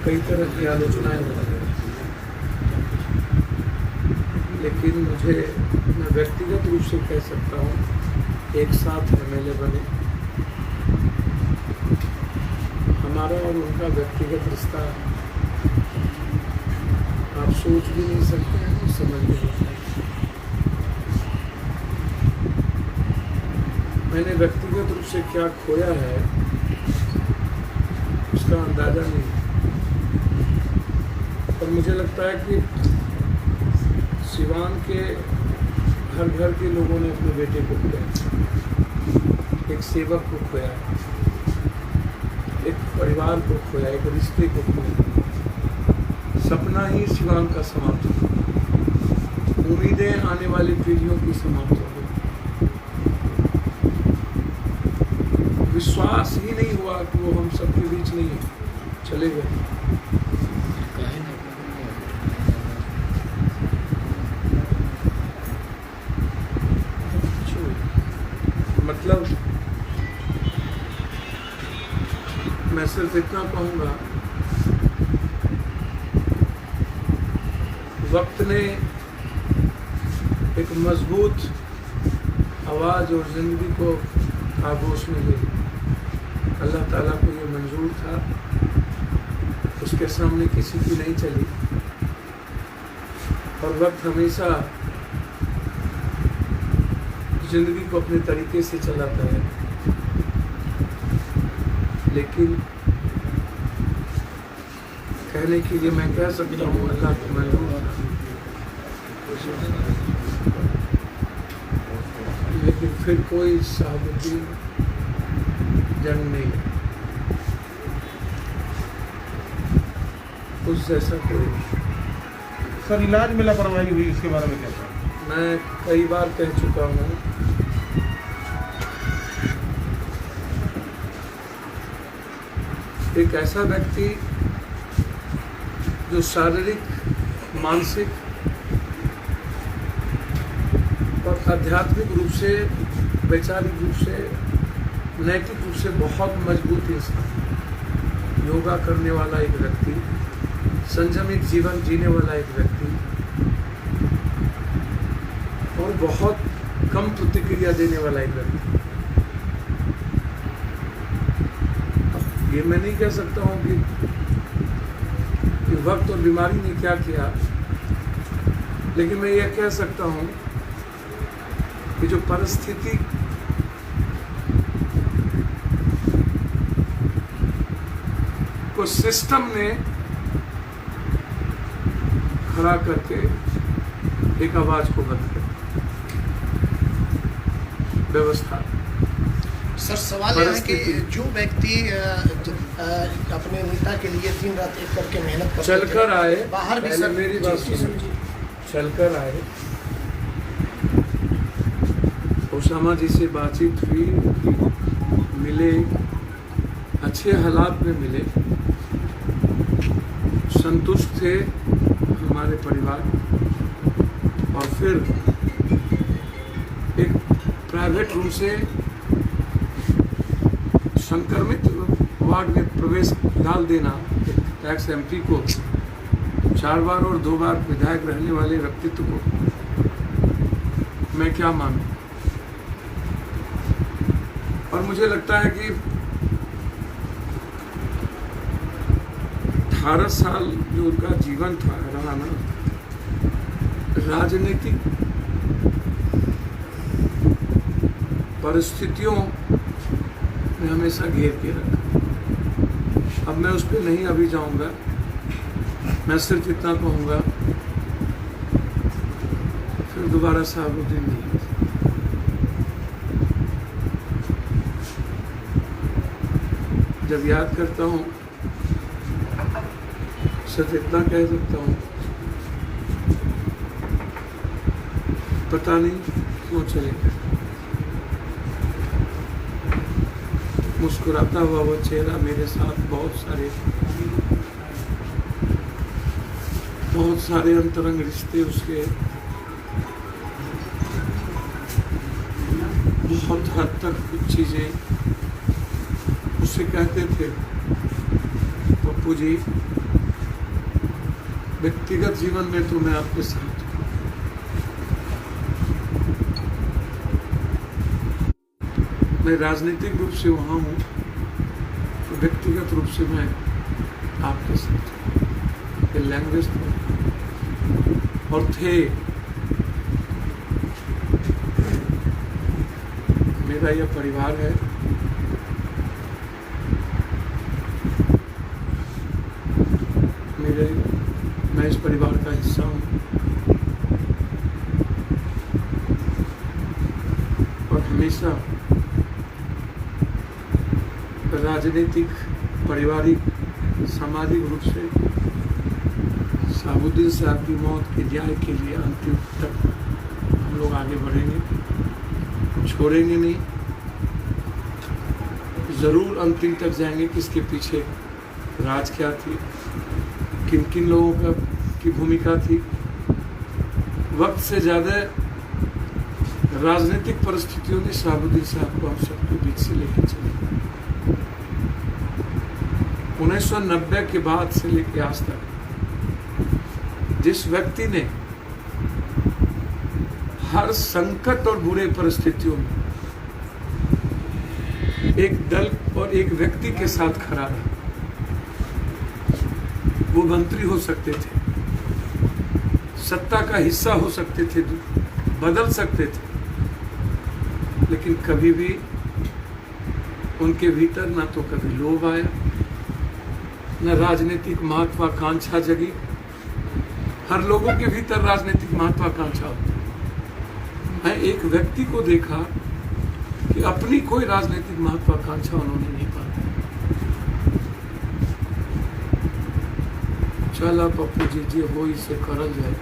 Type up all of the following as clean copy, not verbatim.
कई तरह की आलोचनाएं होती हैं, लेकिन मैं व्यक्तिगत रूप से कह सकता हूँ, एक साथ एमएलए बने, हमारा और उनका व्यक्तिगत रिश्ता आप सोच भी नहीं सकते हैं और समझ भी नहीं सकते। मैंने व्यक्तिगत रूप से क्या खोया है उसका अंदाजा नहीं, और मुझे लगता है कि सिवान के हर घर के लोगों ने अपने बेटे को खोया, एक सेवक को खोया, एक परिवार को खोया, एक रिश्ते को खोया। सपना ही सिवान का समाप्त हो, उम्मीदें आने वाली पीढ़ियों की समाप्त हो गई, विश्वास ही नहीं हुआ कि वो हम सबके बीच नहीं है, चले गए। मतलब मैं सिर्फ इतना कहूँगा, वक्त ने एक मजबूत आवाज़ और ज़िंदगी को आगोश में ले, अल्लाह ताला को ये मंजूर था, उसके सामने किसी की नहीं चली, और वक्त हमेशा ज़िंदगी को अपने तरीके से चलाता है, लेकिन कहने के लिए मैं कह सकता हूँ अल्लाह को मंजूर था, लेकिन फिर कोई शहाबुद्दीन जंग नहीं, उस जैसा कोई। सर, इलाज में लापरवाही हुई, इसके बारे में क्या कहना? मैं कई बार कह चुका हूँ, एक ऐसा व्यक्ति जो शारीरिक, मानसिक और आध्यात्मिक रूप से, वैचारिक रूप से, नैतिक रूप से बहुत मजबूत इंसान, योगा करने वाला एक व्यक्ति, संयमित जीवन जीने वाला एक व्यक्ति, और बहुत कम प्रतिक्रिया देने वाला एक व्यक्ति। ये मैं नहीं कह सकता हूँ कि वक्त और बीमारी ने क्या किया, लेकिन मैं ये कह सकता हूँ कि जो परिस्थिति को सिस्टम ने खड़ा करके एक आवाज को बंद कर, व्यवस्था। सर, सवाल यह है कि जो व्यक्ति अपने नेता के लिए दिन रात एक करके मेहनत करते चलकर आए, बाहर भी, सर मेरी बात सुनिए, चलकर आए, ओसामा जी से बातचीत हुई, मिले, अच्छे हालात में मिले, संतुष्ट थे हमारे परिवार, और फिर एक प्राइवेट रूम से संक्रमित वार्ड में प्रवेश डाल देना, टैक्स एमपी को, 4 बार और 2 बार विधायक रहने वाले व्यक्तित्व को, मैं क्या मानूं। और मुझे लगता है कि 18 साल जो उनका जीवन था, रहा ना, राजनीतिक परिस्थितियों ने हमेशा घेर के रखा। अब मैं उस पर नहीं अभी जाऊंगा, मैं सिर्फ इतना कहूँगा, फिर दोबारा शहाबुद्दीन नहीं। जब याद करता हूँ, सिर्फ इतना कह सकता हूँ, पता नहीं क्यों चले गए। मुस्कुराता हुआ वो चेहरा मेरे साथ बहुत सारे अंतरंग रिश्ते, उसके बहुत हद तक कुछ चीज़ें उससे कहते थे, पप्पू जी व्यक्तिगत जीवन में तो मैं आपके साथ हूं। मैं राजनीतिक रूप से वहां हूं, तो व्यक्तिगत रूप से मैं आपके साथ हूं। ये लैंग्वेज और थे, मेरा यह परिवार है। मैं इस परिवार का हिस्सा हूं और हमेशा राजनीतिक, पारिवारिक, सामाजिक रूप से शहाबुद्दीन साहब की मौत के न्याय के लिए अंतिम तक हम लोग आगे बढ़ेंगे, छोड़ेंगे नहीं, जरूर अंतिम तक जाएंगे। किसके पीछे राज क्या थी, किन किन लोगों की भूमिका थी, वक्त से ज्यादा राजनीतिक परिस्थितियों ने शहाबुद्दीन साहब को हम सबके बीच से लेकर चले। 1990 के बाद से लेकर आज तक जिस व्यक्ति ने हर संकट और बुरे परिस्थितियों में एक दल और एक व्यक्ति के साथ खड़ा रहा, वो मंत्री हो सकते थे, सत्ता का हिस्सा हो सकते थे, बदल सकते थे, लेकिन कभी भी उनके भीतर ना तो कभी लोभ आया, न राजनीतिक महत्वाकांक्षा जगी। हर लोगों के भीतर राजनीतिक महत्वाकांक्षा होती है। मैं एक व्यक्ति को देखा कि अपनी कोई राजनीतिक महत्वाकांक्षा उन्होंने नहीं पाई। चला पप्पू जी जी हो इसे करल जाए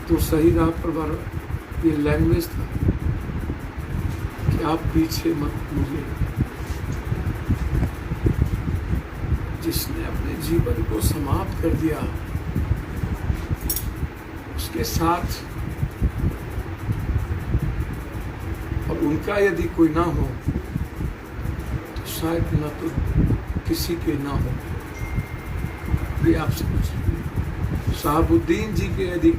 तो सही राह पर। ये लैंग्वेज था कि आप पीछे मत मुड़िए। जिसने अपने जीवन को समाप्त कर दिया, उसके साथ और उनका यदि कोई ना हो तो शायद ना तो किसी के ना हो। ये आप समझिए, शहाबुद्दीन जी के यदि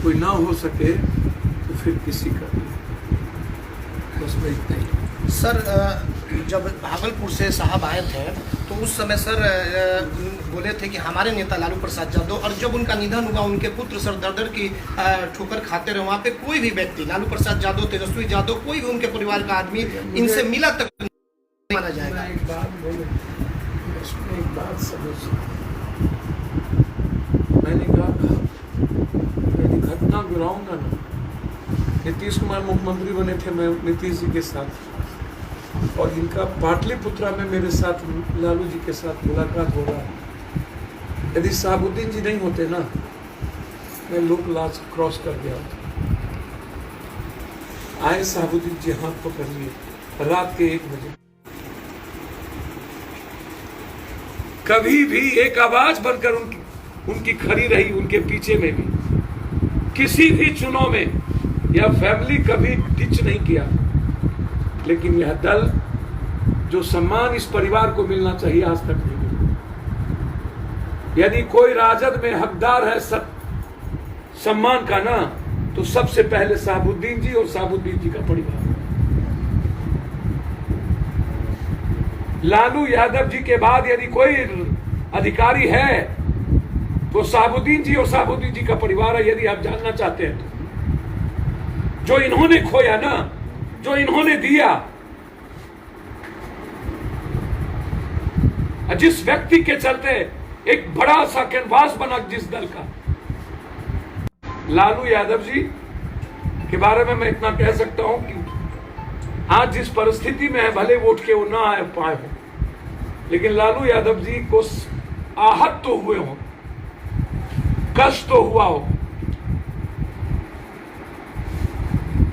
कोई ना हो सके तो फिर किसी का नहीं। बस मैं इतना ही। सर, जब भागलपुर से साहब आए थे तो उस समय सर बोले थे कि हमारे नेता लालू प्रसाद यादव, और जब उनका निधन हुआ उनके पुत्र सर दर की ठोकर खाते रहे। वहाँ पे कोई भी व्यक्ति, लालू प्रसाद यादव, तेजस्वी यादव, कोई भी उनके परिवार का आदमी इनसे मिला तक नहीं माना जाएगा। एक बात बोले, उसमें एक बात समझ, मैंने कहा यदि घटना गिराऊंगा ना, नीतीश कुमार मुख्यमंत्री बने थे, मैं नीतीश जी के साथ, और इनका पाटलिपुत्रा में मेरे साथ लालू जी के साथ मुलाकात हो रहा। यदि शहाबुद्दीन जी नहीं होते ना, मैं लोक लाज क्रॉस कर गया होता। आए शहाबुद्दीन जी, हाथ पकड़ लिए, रात के 1 बजे। कभी भी एक आवाज बनकर उनकी खड़ी रही, उनके पीछे में भी। किसी भी चुनाव में यह फैमिली कभी डिच नहीं किया, लेकिन यह दल जो सम्मान इस परिवार को मिलना चाहिए आज तक नहीं मिला। यदि कोई राजद में हकदार है सम्मान का ना, तो सबसे पहले शहाबुद्दीन जी और शहाबुद्दीन जी का परिवार। लालू यादव जी के बाद यदि कोई अधिकारी है तो शहाबुद्दीन जी और शहाबुद्दीन जी का परिवार है। यदि आप जानना चाहते हैं तो जो इन्होंने खोया ना, जो इन्होंने दिया, जिस व्यक्ति के चलते एक बड़ा सा कैनवास बना जिस दल का, लालू यादव जी के बारे में मैं इतना कह सकता हूं कि आज जिस परिस्थिति में है, भले वोट के वो ना आ पाए हो, लेकिन लालू यादव जी को आहत तो हुए हो, कष्ट तो हुआ हो।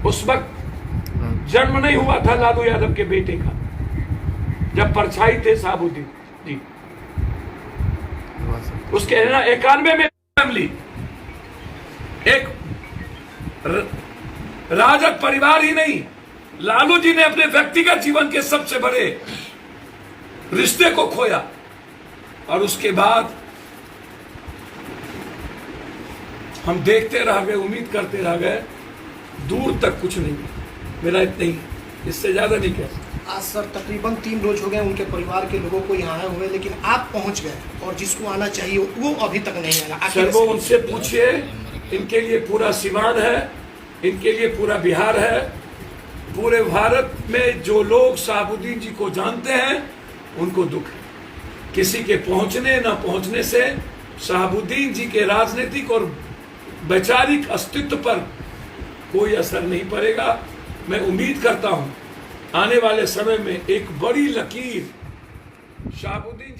उस वक्त जन्म नहीं हुआ था लालू यादव के बेटे का, जब परछाई थे शहाबुद्दीन जी। उसके 91 में फैमिली, एक राजद परिवार ही नहीं, लालू जी ने अपने व्यक्तिगत जीवन के सबसे बड़े रिश्ते को खोया। और उसके बाद हम देखते रह गए, उम्मीद करते रह गए, दूर तक कुछ नहीं। मेरा इतना ही, इससे ज़्यादा नहीं कह सकता। आज सर तकरीबन 3 रोज हो गए उनके परिवार के लोगों को यहाँ आए हुए, लेकिन आप पहुँच गए और जिसको आना चाहिए वो अभी तक नहीं आया। सर वो उनसे पूछिए, इनके लिए पूरा सीवान है, इनके लिए पूरा बिहार है, पूरे भारत में जो लोग शहाबुद्दीन जी को जानते हैं उनको दुख है। किसी के पहुंचने न पहुंचने से शहाबुद्दीन जी के राजनीतिक और वैचारिक अस्तित्व पर कोई असर नहीं पड़ेगा। मैं उम्मीद करता हूं आने वाले समय में एक बड़ी लकीर शहाबुद्दीन